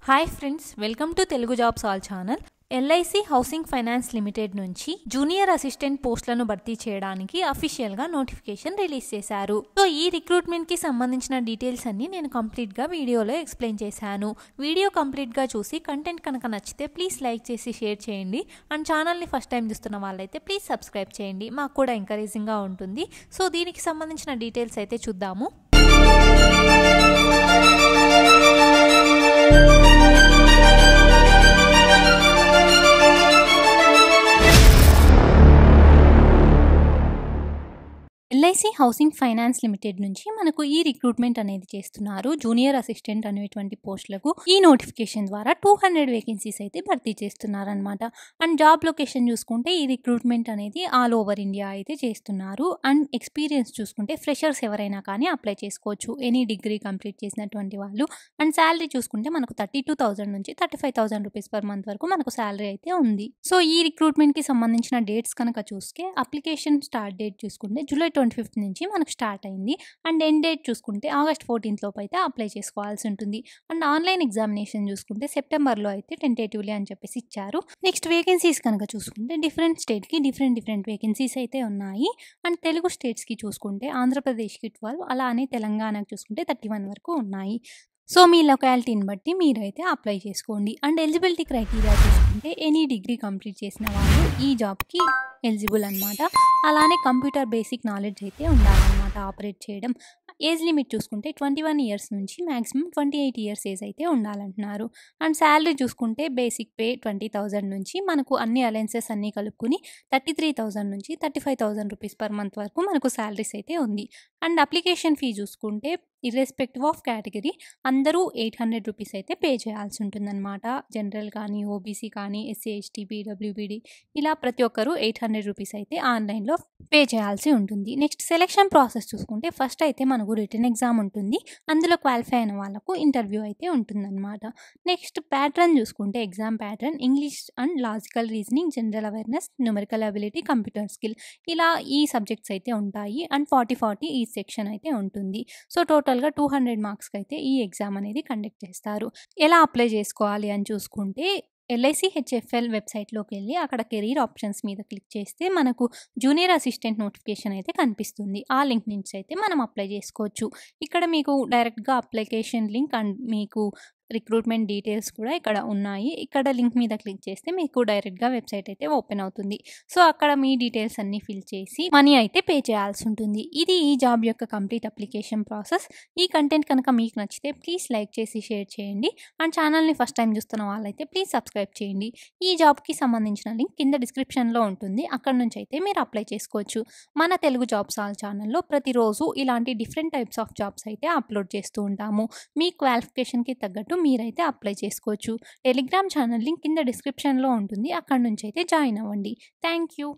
Hi friends, welcome to Telugu jobs all channel. LIC housing finance limited నుంచి junior assistant పోస్టులను భర్తీ చేయడానికి official గా నోటిఫికేషన్ రిలీజ్ చేశారు. సో ఈ రిక్రూట్మెంట్ కి సంబంధించిన డీటెయిల్స్ అన్ని నేను కంప్లీట్ గా వీడియోలో ఎక్స్ప్లెయిన్ చేశాను. వీడియో కంప్లీట్ గా చూసి కంటెంట్ కనుక నచ్చితే ప్లీజ్ లైక్ చేసి షేర్ చేయండి. అండ్ ఛానల్ ని ఫస్ట్ టైం చూస్తున్న వాళ్ళైతే ప్లీజ్ సబ్స్క్రైబ్ చేయండి, మాకు కూడా ఎంకరేజింగ్ గా ఉంటుంది. సో దీనికి సంబంధించిన డీటెయిల్స్ అయితే చూద్దాము. ఎల్ఐసి హౌసింగ్ ఫైనాన్స్ లిమిటెడ్ నుంచి మనకు ఈ రిక్రూట్మెంట్ అనేది చేస్తున్నారు. జూనియర్ అసిస్టెంట్ అనేటువంటి పోస్టులకు ఈ నోటిఫికేషన్ ద్వారా 200 వేకెన్సీస్ అయితే భర్తీ చేస్తున్నారు అనమాట. అండ్ జాబ్ లొకేషన్ చూసుకుంటే ఈ రిక్రూట్మెంట్ అనేది ఆల్ ఓవర్ ఇండియా అయితే చేస్తున్నారు. అండ్ ఎక్స్పీరియన్స్ చూసుకుంటే ఫ్రెషర్స్ ఎవరైనా కానీ అప్లై చేసుకోవచ్చు, ఎనీ డిగ్రీ కంప్లీట్ చేసినటువంటి వాళ్ళు. అండ్ శాలరీ చూసుకుంటే మనకు 32,000 నుంచి 35,000 రూపీస్ పర్ మంత్ వరకు మనకు శాలరీ అయితే ఉంది. సో ఈ రిక్రూట్మెంట్ కి సంబంధించిన డేట్స్ కనుక చూస్తే అప్లికేషన్ స్టార్ట్ డేట్ చూసుకుంటే జూలై 25th నుంచి మనకు స్టార్ట్ అయింది. అండ్ ఎండ్ డేట్ చూసుకుంటే ఆగస్ట్ 14th లోపు అయితే అప్లై చేసుకోవాల్సి ఉంటుంది. అండ్ ఆన్లైన్ ఎగ్జామినేషన్ చూసుకుంటే సెప్టెంబర్లో అయితే టెంటేటివ్లీ అని చెప్పేసి ఇచ్చారు. నెక్స్ట్ వేకెన్సీస్ కనుక చూసుకుంటే డిఫరెంట్ స్టేట్కి డిఫరెంట్ వేకెన్సీస్ అయితే ఉన్నాయి. అండ్ తెలుగు స్టేట్స్కి చూసుకుంటే ఆంధ్రప్రదేశ్కి 12, అలానే తెలంగాణకి చూసుకుంటే 31 వరకు ఉన్నాయి. సో మీ లొకాలిటీని బట్టి మీరైతే అప్లై చేసుకోండి. అండ్ ఎలిజిబిలిటీ క్రైటీరియా చూసుకుంటే ఎనీ డిగ్రీ కంప్లీట్ చేసిన వాళ్ళు ఈ జాబ్కి ఎలిజిబుల్ అనమాట. అలానే కంప్యూటర్ బేసిక్ నాలెడ్జ్ అయితే ఉండాలన్నమాట ఆపరేట్ చేయడం. ఏజ్ లిమిట్ చూసుకుంటే 21 ఇయర్స్ నుంచి మ్యాక్సిమం 28 ఇయర్స్ ఏజ్ అయితే ఉండాలంటున్నారు. అండ్ శాలరీ చూసుకుంటే బేసిక్ పే 20,000 నుంచి మనకు అన్ని అలయన్సెస్ అన్నీ కలుపుకుని 33,000 నుంచి 35,000 రూపీస్ పర్ మంత్ వరకు మనకు శాలరీస్ అయితే ఉంది. అండ్ అప్లికేషన్ ఫీ చూసుకుంటే ఇర్రెస్పెక్టివ్ ఆఫ్ కేటగిరీ అందరూ 800 రూపీస్ అయితే పే చేయాల్సి ఉంటుందన్నమాట. జనరల్ కానీ, ఓబీసీ కానీ, ఎస్సీ ఎస్టీ పీడబ్ల్యూబీడీ ఇలా ప్రతి ఒక్కరూ 800 రూపీస్ అయితే ఆన్లైన్లో పే చేయాల్సి ఉంటుంది. నెక్స్ట్ సెలెక్షన్ ప్రాసెస్ చూసుకుంటే ఫస్ట్ అయితే మనకు రిటన్ ఎగ్జామ్ ఉంటుంది. అందులో క్వాలిఫై అయిన వాళ్ళకు ఇంటర్వ్యూ అయితే ఉంటుందన్నమాట. నెక్స్ట్ ప్యాటర్న్ చూసుకుంటే exam pattern English and logical reasoning, general awareness, numerical ability, computer skill ఇలా ఈ సబ్జెక్ట్స్ అయితే ఉంటాయి. అండ్ 40 ఈ సెక్షన్ అయితే ఉంటుంది. సో టోటల్గా 200 మార్క్స్కి అయితే ఈ ఎగ్జామ్ అనేది కండక్ట్ చేస్తారు. ఎలా అప్లై చేసుకోవాలి అని చూసుకుంటే ఎల్ఐసి హెచ్ఎఫ్ఎల్ వెబ్సైట్లోకి వెళ్ళి అక్కడ కెరీర్ ఆప్షన్స్ మీద క్లిక్ చేస్తే మనకు జూనియర్ అసిస్టెంట్ నోటిఫికేషన్ అయితే కనిపిస్తుంది. ఆ లింక్ నుంచి అయితే మనం అప్లై చేసుకోవచ్చు. ఇక్కడ మీకు డైరెక్ట్గా అప్లికేషన్ లింక్ అండ్ మీకు రిక్రూట్మెంట్ డీటెయిల్స్ కూడా ఇక్కడ ఉన్నాయి. ఇక్కడ లింక్ మీద క్లిక్ చేస్తే మీకు డైరెక్ట్గా వెబ్సైట్ అయితే ఓపెన్ అవుతుంది. సో అక్కడ మీ డీటెయిల్స్ అన్నీ ఫిల్ చేసి మనీ అయితే పే చేయాల్సి ఉంటుంది. ఇది ఈ జాబ్ యొక్క కంప్లీట్ అప్లికేషన్ ప్రాసెస్. ఈ కంటెంట్ కనుక మీకు నచ్చితే ప్లీజ్ లైక్ చేసి షేర్ చేయండి. అండ్ ఛానల్ని ఫస్ట్ టైం చూస్తున్న వాళ్ళైతే ప్లీజ్ సబ్స్క్రైబ్ చేయండి. ఈ జాబ్కి సంబంధించిన లింక్ కింద డిస్క్రిప్షన్లో ఉంటుంది. అక్కడ నుంచి అయితే మీరు అప్లై చేసుకోవచ్చు. మన తెలుగు జాబ్స్ ఆల్ ఛానల్లో ప్రతిరోజు ఇలాంటి డిఫరెంట్ టైప్స్ ఆఫ్ జాబ్స్ అయితే అప్లోడ్ చేస్తూ ఉంటాము. మీ క్వాలిఫికేషన్కి తగ్గట్టు మీరైతే అప్లై చేసుకోవచ్చు. టెలిగ్రామ్ ఛానల్ లింక్ కింద డిస్క్రిప్షన్లో ఉంటుంది. అక్కడ నుంచి అయితే జాయిన్ అవ్వండి. Thank you.